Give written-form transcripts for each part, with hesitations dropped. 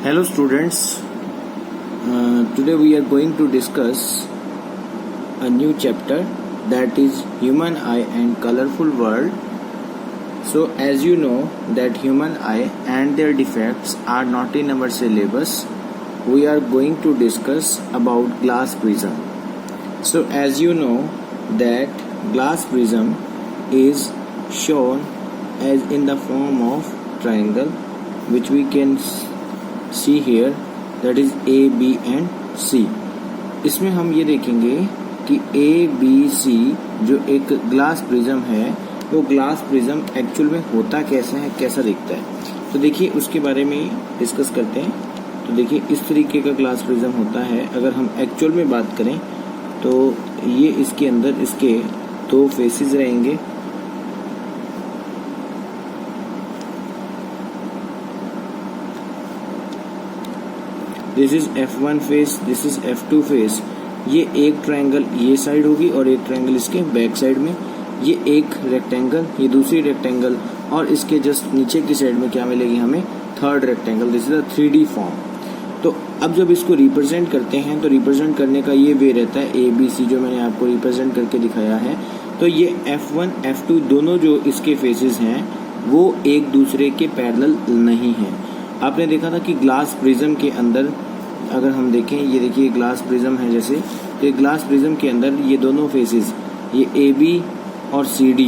Hello students, today we are going to discuss a new chapter, that is human eye and colorful world. So as you know that human eye and their defects are not in our syllabus, we are going to discuss about glass prism. So as you know that glass prism is shown as in the form of triangle, which we can see here, that is A, B and C. इसमें हम ये देखेंगे कि A, B, C जो एक glass prism है, वो glass prism actual में होता कैसा है, कैसा दिखता है. तो देखिए उसके बारे में डिस्कस करते हैं. तो देखिए इस तरीके का ग्लास प्रिज्म होता है. अगर हम एक्चुअल में बात करें तो ये इसके अंदर इसके दो फेसेस रहेंगे. This is F1 face, this is F2 face. ये एक ट्रायंगल ये साइड होगी और एक ट्रायंगल इसके बैक साइड में. ये एक रेक्टेंगल, ये दूसरी रेक्टेंगल, और इसके जस्ट नीचे की साइड में क्या मिलेगी हमें, third rectangle. This is a 3D form. तो अब जब इसको रिप्रेजेंट करते हैं तो रिप्रेजेंट करने का ये वे रहता है A, B, C जो मैंने आपको रिप्रेजेंट करके दिखाया है. तो ये F1, F2 दोनों जो इसके फेसेस हैं वो एक दूसरे के पैरेलल नहीं हैं. आपने देखा था कि ग्लास प्रिज्म के अंदर अगर हम देखें, ये देखिए ग्लास प्रिज्म है जैसे, तो ग्लास प्रिज्म के अंदर ये दोनों फेसेस, ये AB और CD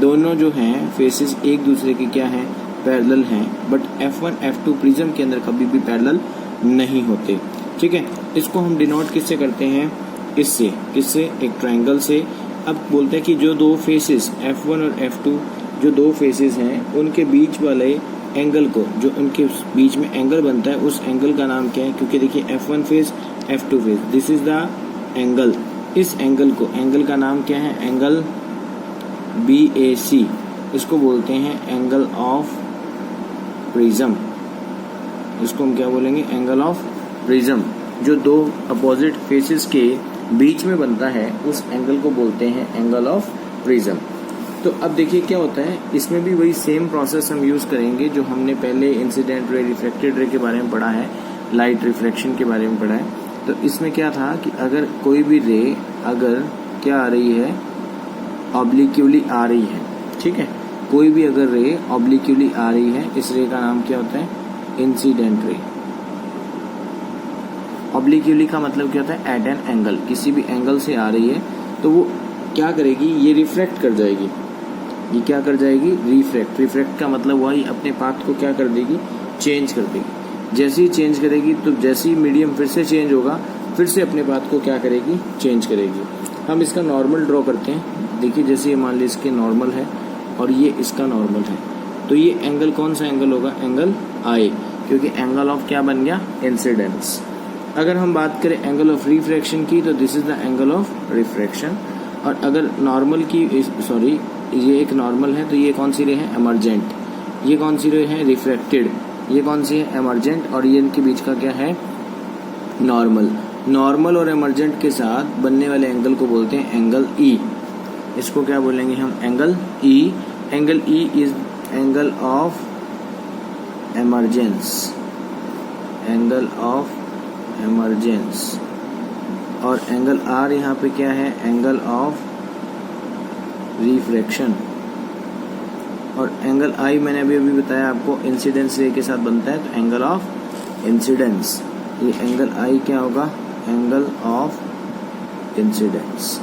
दोनों जो हैं फेसेस एक दूसरे के क्या हैं, पैरेलल हैं. बट F1, F2 प्रिज्म के अंदर कभी भी पैरेलल नहीं होते. ठीक है, इसको हम डिनोट किससे करते हैं, इससे, किससे, एक ट्रायंगल से. अब बोलते हैं कि जो दो फेसेस F1 और F2 जो दो फेसेस हैं उनके बीच वाले एंगल को, जो उनके बीच में एंगल बनता है, उस एंगल का नाम क्या है. क्योंकि देखिए F1 face, F2 face, this is the angle. इस एंगल को, एंगल का नाम क्या है, एंगल BAC. इसको बोलते हैं एंगल ऑफ प्रिज्म. इसको हम क्या बोलेंगे, एंगल ऑफ प्रिज्म. जो दो अपोजिट फेसेस के बीच में बनता है उस एंगल को बोलते हैं एंगल ऑफ प्रिज्म. तो अब देखिए क्या होता है, इसमें भी वही सेम प्रोसेस हम यूज करेंगे जो हमने पहले इंसिडेंट रे, रिफ्लेक्टेड रे के बारे में पढ़ा है, लाइट रिफ्लेक्शन के बारे में पढ़ा है. तो इसमें क्या था कि अगर कोई भी रे अगर क्या आ रही है, ऑब्लिक्यूली आ रही है, ठीक है, कोई भी अगर रे ऑब्लिक्यूली आ रही है, इस रे का नाम क्या होता है, इंसिडेंट रे. ऑब्लिक्यूली का मतलब क्या होता है, एट एन एंगल, किसी भी एंगल से आ रही है तो वो क्या करेगी, ये रिफ्लेक्ट कर जाएगी. ये क्या कर जाएगी, रिफ्लेक्ट. रिफ्लेक्ट का मतलब वही अपने पाथ को क्या कर देगी, चेंज कर देगी. जैसे ही चेंज करेगी तो जैसे ही मीडियम फिर से चेंज होगा, फिर से अपने पाथ को क्या करेगी, चेंज करेगी. हम इसका नॉर्मल ड्रॉ करते हैं. देखिए जैसे ये मान लीजिए इसके नॉर्मल है और ये इसका नॉर्मल है, तो ये एंगल कौन सा एंगल होगा, एंगल I, क्योंकि एंगल ऑफ क्या बन गया, इंसिडेंस. अगर हम बात करें एंगल ऑफ रिफ्रैक्शन की तो this is the angle of refraction. और अगर नॉर्मल की, सॉरी ये एक नॉर्मल है, तो ये कौन सी रे है, एमर्जेंट. ये कौन सी रे है, रिफ्रैक्टेड. ये कौन सी है, एमर्जेंट. और ये इनके बीच का क्या है, नॉर्मल. नॉर्मल और एमर्जेंट के साथ बनने वाले एंगल को बोलते हैं एंगल E. इसको क्या बोलेंगे हम, angle E. Angle E is angle of emergence, angle of emergence. और एंगल R यहाँ पे क्या है, एंगल ऑफ रिफ्रैक्शन. और एंगल I मैंने अभी बताया आपको इंसिडेंस रे के साथ बनता है, तो एंगल ऑफ इंसिडेंस. ये एंगल I क्या होगा, एंगल ऑफ इंसिडेंस.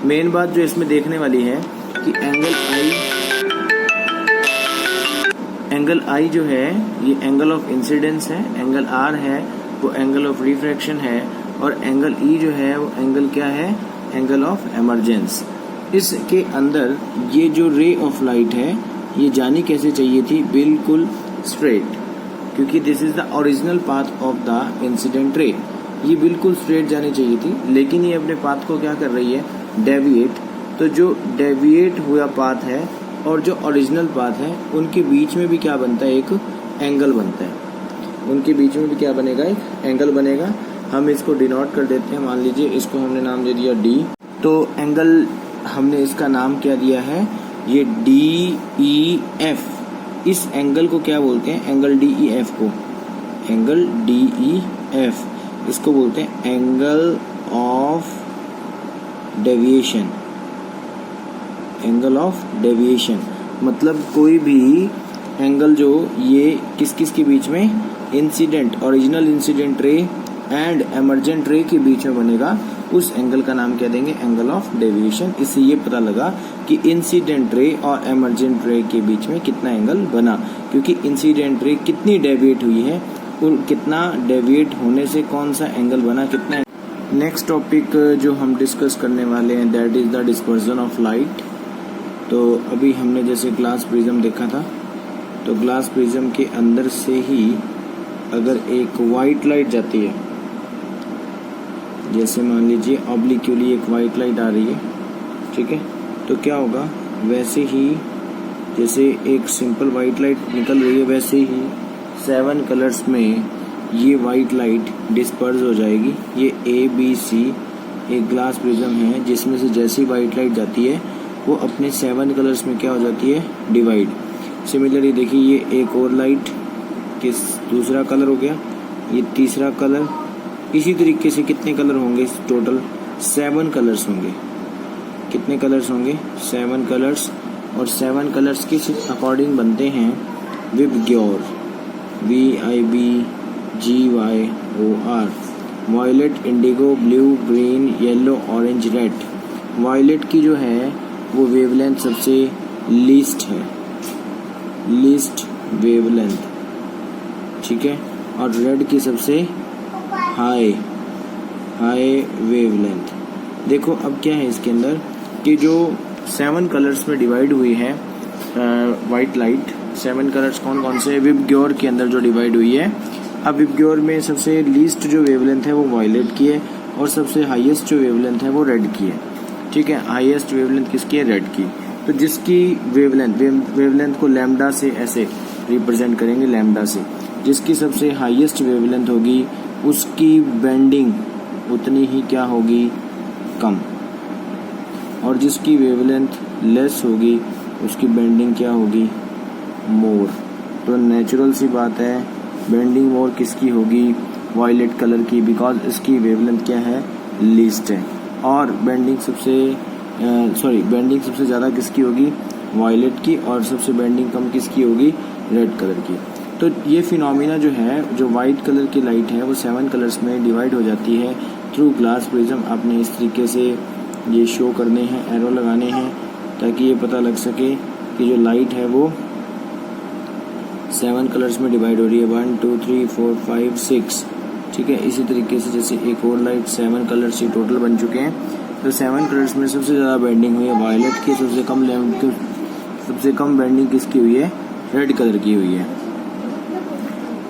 मेन बात जो इसमें देखने वाली है कि एंगल I जो है ये एंगल ऑफ इंसिडेंस है, एंगल R है वो एंगल ऑफ रिफ्रैक्शन है, और एंगल E जो है वो एंगल क्या है, एंगल ऑफ एमर्जेंस. इसके अंदर ये जो रे ऑफ लाइट है ये जानी कैसे चाहिए थी, बिल्कुल स्ट्रेट, क्योंकि this is the original path of the incident ray. ये बिल्कुल स्ट्रेट जानी चाहिए थी, लेकिन ये अपने पाथ को क्या कर रही है, डेविएट. तो जो डेविएट हुआ पाथ है और जो ओरिजिनल पाथ है उनके बीच में भी क्या बनता है, एक एंगल बनता है. उनके बीच में भी क्या बनेगा, एक एंगल बनेगा. हम इसको डिनोट कर देते हैं. मान लीजिए इसको हमने नाम दे दिया D. तो एंगल हमने इसका नाम क्या दिया है, ये DEF. इस एंगल को क्या बोलते हैं, एंगल DEF को एंगल DEF, इसको बोलते हैं angle of deviation. Angle of deviation मतलब कोई भी एंगल जो ये किस किस के बीच में, incident, original incident ray and emergent रे के बीच में बनेगा, उस एंगल का नाम क्या देंगे, एंगल ऑफ डेविएशन। इससे ये पता लगा कि इंसिडेंट रे और एमर्जेंट रे के बीच में कितना एंगल बना, क्योंकि इंसिडेंट रे कितनी डेविएट हुई है और कितना डेविएट होने से कौन सा एंगल बना, कितना। नेक्स्ट टॉपिक जो हम डिस्कस करने वाले हैं that is the dispersion of light. तो अभी हमने जैसे ग्लास प्रिज्म देखा था, तो ग्लास प्रिज्म के अंदर से ही अगर एक वाइट लाइट जाती है, जैसे मान लीजिए ऑब्लिक्यूली एक वाइट लाइट आ रही है, ठीक है, तो क्या होगा, वैसे ही जैसे एक सिंपल वाइट लाइट निकल रही है वैसे ही 7 कलर्स में ये वाइट लाइट डिस्पर्स हो जाएगी। ये ABC एक ग्लास प्रिज्म है जिसमें से जैसी वाइट लाइट जाती है वो अपने 7 कलर्स में क्या हो जाती है, डिवाइड। सिमिलरली देखिए ये एक और लाइट, किस दूसरा कलर हो गया, ये तीसरा कलर, इसी तरीके से कितने कलर होंगे, टोटल 7 कलर्स होंगे। कितने कलर्स होंगे, 7 कलर्स। और 7 कलर्स के अकॉर्डिंग बनते हैं VIBGYOR, VIBGYOR, violet, indigo, blue, green, yellow, orange, red. Violet की जो है वो वेवलेंथ सबसे लीस्ट है, लीस्ट वेवलेंथ, ठीक है, और रेड की सबसे हाई वेवलेंथ। देखो अब क्या है इसके अंदर कि जो 7 कलर्स में डिवाइड हुई है वाइट लाइट, 7 कलर्स कौन कौन से, विबग्योर के अंदर जो डिवाइड हुई है। अब विबग्योर में सबसे लीस्ट जो वेवलेंथ है वो वायलेट की है और सबसे हाईएस्ट जो वेवलेंथ है वो रेड की है, ठीक है। हाईएस्ट वेवलेंथ किसकी है, रेड की। तो जिसकी वेवलेंथ को लैम्डा से ऐसे रिप्रेजेंट करेंगे, लैम्डा से, जिसकी सबसे हाईएस्ट वेवलेंथ होगी उसकी बेंडिंग उतनी ही क्या होगी, कम, और जिसकी वेवलेंथ लेस होगी उसकी बेंडिंग क्या होगी, मोर। तो नेचुरल सी बात है बेंडिंग मोर किसकी होगी, वायलेट कलर की, बिकॉज इसकी वेवलेंथ क्या है, लीस्ट है। और बेंडिंग सबसे ज़्यादा किसकी होगी, वायलेट की, और सबसे बेंडिंग कम किसकी होगी, रेड कलर की। तो ये फिनोमिना जो है, जो वाइट कलर की लाइट है वो 7 कलर्स में डिवाइड हो जाती है थ्रू ग्लास प्रिज्म। आपने इस तरीके से ये शो करने हैं, एरो लगाने हैं, ताकि ये पता लग सके कि जो लाइट है वो 7 कलर्स में डिवाइड हो रही है, 1 2 3 4 5 6, ठीक है। इसी तरीके से जैसे एक और लाइट 7 कलर्स ही टोटल बन चुके हैं, तो 7 कलर्स में सबसे ज़्यादा बेंडिंग हुई है वायलेट की, सबसे कम बेंडिंग किसकी हुई है, रेड कलर की हुई है।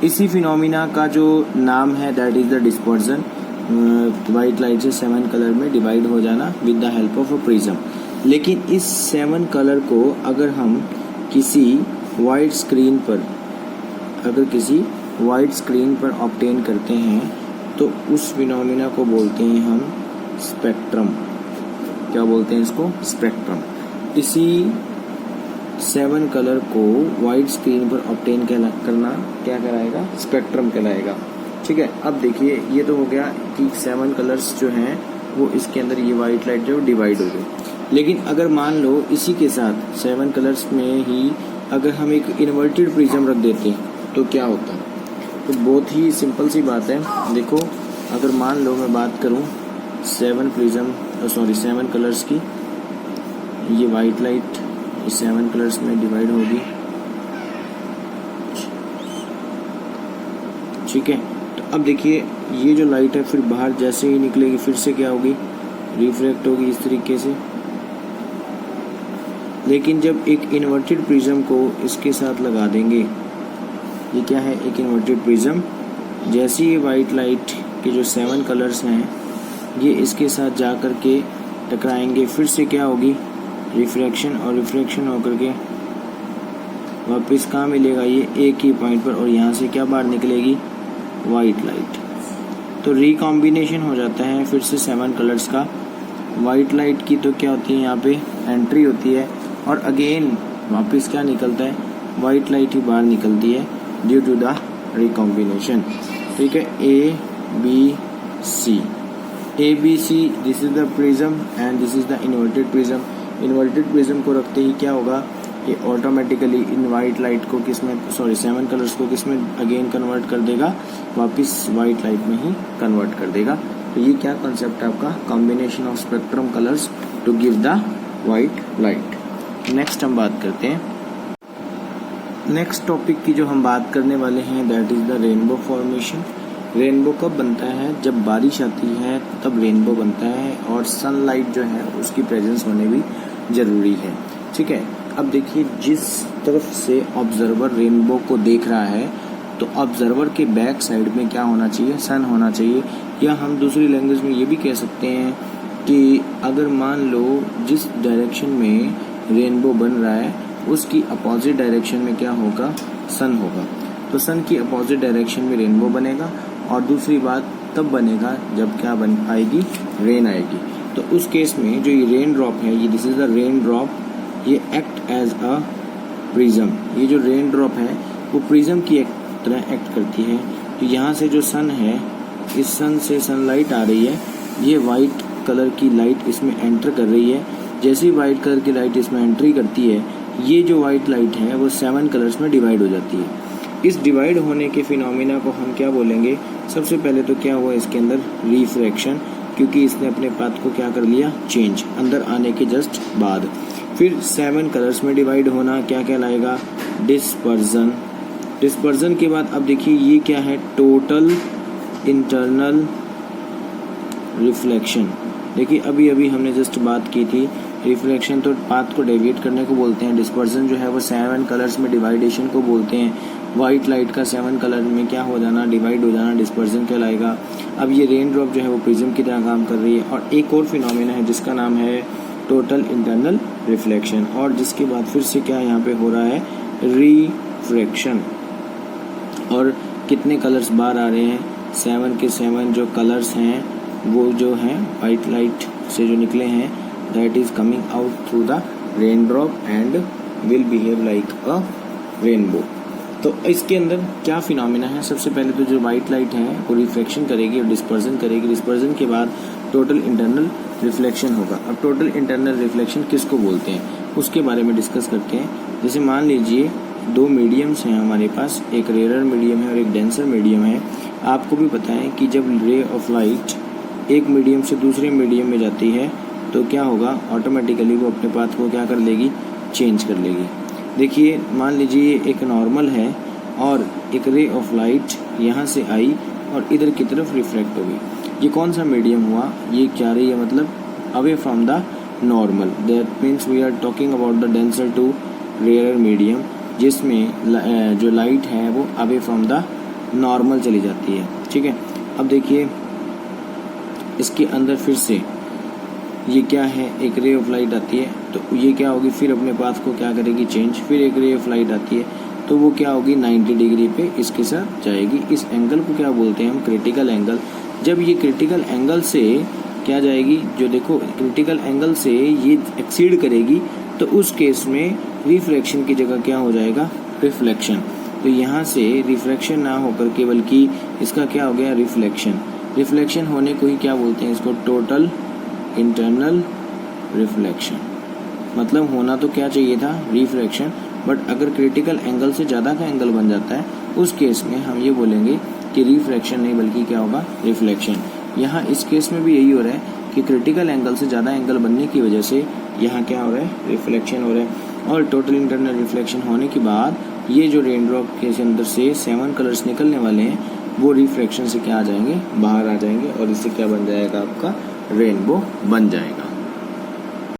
इसी फिनोमिना का जो नाम है that is the dispersion, white light से 7 कलर में डिवाइड हो जाना with the help of a prism. लेकिन इस 7 कलर को अगर हम किसी वाइट स्क्रीन पर ऑब्टेन करते हैं तो उस फिनोमिना को बोलते हैं हम स्पेक्ट्रम। क्या बोलते हैं इसको, स्पेक्ट्रम। इसी 7 कलर को वाइट स्क्रीन पर ऑब्टेन करना क्या कहलाएगा, स्पेक्ट्रम कहलाएगा, ठीक है। अब देखिए ये तो हो गया कि 7 कलर्स जो हैं वो इसके अंदर ये वाइट लाइट जो डिवाइड हो गई। लेकिन अगर मान लो इसी के साथ 7 कलर्स में ही अगर हम एक इन्वर्टेड प्रिज्म रख देते तो क्या होता, तो बहुत ही सिंपल सी बात है। देखो अगर मान लो मैं बात करूं 7 कलर्स की, ये वाइट लाइट 7 कलर्स में डिवाइड होगी, ठीक है। तो अब देखिए ये जो लाइट है फिर बाहर जैसे ही निकलेगी फिर से क्या होगी, रिफ्रैक्ट होगी इस तरीके से। लेकिन जब एक इन्वर्टेड प्रिज्म को इसके साथ लगा देंगे, ये क्या है, एक इन्वर्टेड प्रिज्म, जैसे ये वाइट लाइट के जो 7 कलर्स हैं ये इसके साथ जा कर के टकराएंगे, फिर से क्या होगी, रिफ्रैक्शन, और रिफ्रैक्शन होकर के वापस कहाँ मिलेगा, ये एक ही पॉइंट पर, और यहाँ से क्या बाहर निकलेगी, वाइट लाइट। तो रिकॉम्बिनेशन हो जाता है फिर से 7 कलर्स का। वाइट लाइट की तो क्या होती है, यहाँ पे एंट्री होती है, और अगेन वापस क्या निकलता है, वाइट लाइट ही बाहर निकलती है ड्यू टू द रिकॉम्बिनेशन। ठीक है, A B C, this is the prism and this is the inverted prism. Inverted prism को रखते ही क्या होगा कि ऑटोमेटिकली इन वाइट लाइट को सेवन कलर्स को किस में अगेन कन्वर्ट कर देगा, वापस वाइट लाइट में ही कन्वर्ट कर देगा। तो ये क्या कॉन्सेप्ट है आपका, combination of spectrum colours to give the white light. Next हम बात करते हैं, नेक्स्ट टॉपिक की जो हम बात करने वाले हैं that is the rainbow formation. Rainbow कब बनता है, जब बारिश आती है तब रेनबो बनता है और सनलाइट जो है उसकी प्रेजेंस होने भी जरूरी है। ठीक है, अब देखिए जिस तरफ से ऑब्जर्वर रेनबो को देख रहा है तो ऑब्जर्वर के बैक साइड में क्या होना चाहिए, सन होना चाहिए। या हम दूसरी लैंग्वेज में ये भी कह सकते हैं कि अगर मान लो जिस डायरेक्शन में रेनबो बन रहा है उसकी अपोजिट डायरेक्शन में क्या होगा, सन होगा। तो सन की अपोजिट डायरेक्शन में रेनबो बनेगा। और दूसरी बात तब बनेगा जब क्या बन आएगी, रेन आएगी। तो उस केस में जो ये रेन ड्रॉप है, ये this is the rain drop, ये एक्ट एज अ प्रिज्म। ये जो रेन ड्रॉप है वो प्रिज्म की एक तरह एक्ट करती है। तो यहाँ से जो सन है, इस सन से सनलाइट आ रही है, ये वाइट कलर की लाइट इसमें एंटर कर रही है। जैसे ही वाइट कलर की लाइट इसमें एंट्री करती है, ये जो वाइट लाइट है वो 7 कलर्स में डिवाइड हो जाती है। इस डिवाइड होने के फिनोमिना को हम क्या बोलेंगे, सबसे पहले तो क्या हुआ इसके अंदर, रिफ्रैक्शन, क्योंकि इसने अपने पाथ को क्या कर लिया, चेंज, अंदर आने के जस्ट बाद। फिर 7 कलर्स में डिवाइड होना क्या कहलाएगा, डिस्पर्जन। डिस्पर्जन के बाद अब देखिए ये क्या है, टोटल इंटरनल रिफ्लेक्शन। देखिए अभी अभी हमने जस्ट बात की थी, रिफ्लेक्शन तो पाथ को डेविएट करने को बोलते हैं, डिस्पर्जन जो है वो 7 कलर्स में डिवाइडेशन को बोलते हैं। वाइट लाइट का 7 कलर में क्या हो जाना, डिवाइड हो जाना, डिस्पर्जन कहलाएगा। अब ये रेन ड्रॉप जो है वो प्रिज्म की तरह काम कर रही है। और एक और फिनोमेना है जिसका नाम है टोटल इंटरनल रिफ्लेक्शन, और जिसके बाद फिर से क्या यहाँ पे हो रहा है, रिफ्रैक्शन। और कितने कलर्स बाहर आ रहे हैं, 7 के 7 जो कलर्स हैं वो जो हैं वाइट लाइट से जो निकले हैं, that is coming out through the rain drop and will behave like a rainbow. तो इसके अंदर क्या फिनोमिना है, सबसे पहले तो जो वाइट लाइट है वो रिफ्लेक्शन करेगी और डिस्पर्जन करेगी। डिस्पर्जन के बाद टोटल इंटरनल रिफ्लेक्शन होगा। अब टोटल इंटरनल रिफ्लेक्शन किसको बोलते हैं उसके बारे में डिस्कस करते हैं। जैसे मान लीजिए 2 मीडियम्स हैं हमारे पास, एक रेयर मीडियम है और एक डेंसर मीडियम है। आपको भी पता है कि जब रे ऑफ लाइट एक मीडियम से दूसरे मीडियम में जाती है तो क्या होगा, ऑटोमेटिकली वो अपने पाथ को क्या कर लेगी, चेंज कर लेगी। देखिए मान लीजिए एक नॉर्मल है और एक रे ऑफ लाइट यहाँ से आई और इधर की तरफ रिफ्लेक्ट हो गई। ये कौन सा मीडियम हुआ, ये क्या रही है, मतलब away from the normal. That means we are talking about the denser to rare medium, जिसमें जो लाइट है वो अवे फ्रॉम द नॉर्मल चली जाती है। ठीक है, अब देखिए इसके अंदर फिर से ये क्या है, एक रे ऑफ लाइट आती है तो ये क्या होगी, फिर अपने पाथ को क्या करेगी, चेंज। फिर एक रे ऑफ लाइट आती है तो वो क्या होगी, 90 डिग्री पे इसके साथ जाएगी। इस एंगल को क्या बोलते हैं हम, क्रिटिकल एंगल। जब ये क्रिटिकल एंगल से क्या जाएगी, जो देखो क्रिटिकल एंगल से ये एक्सीड करेगी तो उस केस में रिफ्रैक्शन की जगह क्या हो जाएगा, रिफ्लेक्शन। तो यहाँ से रिफ्रैक्शन ना होकर के बल्कि इसका क्या हो गया, रिफ्लेक्शन। रिफ्लेक्शन होने को ही क्या बोलते हैं, इसको टोटल इंटरनल रिफ्लेक्शन। मतलब होना तो क्या चाहिए था, रिफ्रैक्शन, बट अगर क्रिटिकल एंगल से ज़्यादा का एंगल बन जाता है उस केस में हम ये बोलेंगे कि रिफ्रैक्शन नहीं बल्कि क्या होगा, रिफ्लेक्शन। यहाँ इस केस में भी यही हो रहा है कि क्रिटिकल एंगल से ज़्यादा एंगल बनने की वजह से यहाँ क्या हो रहा है, रिफ्लेक्शन हो रहा है। और टोटल इंटरनल रिफ्लेक्शन होने के बाद ये जो रेन ड्रॉप के अंदर से 7 कलर्स निकलने वाले हैं वो रिफ्रैक्शन से क्या आ जाएंगे, बाहर आ जाएंगे और इससे क्या बन जाएगा, आपका रेनबो बन जाएगा।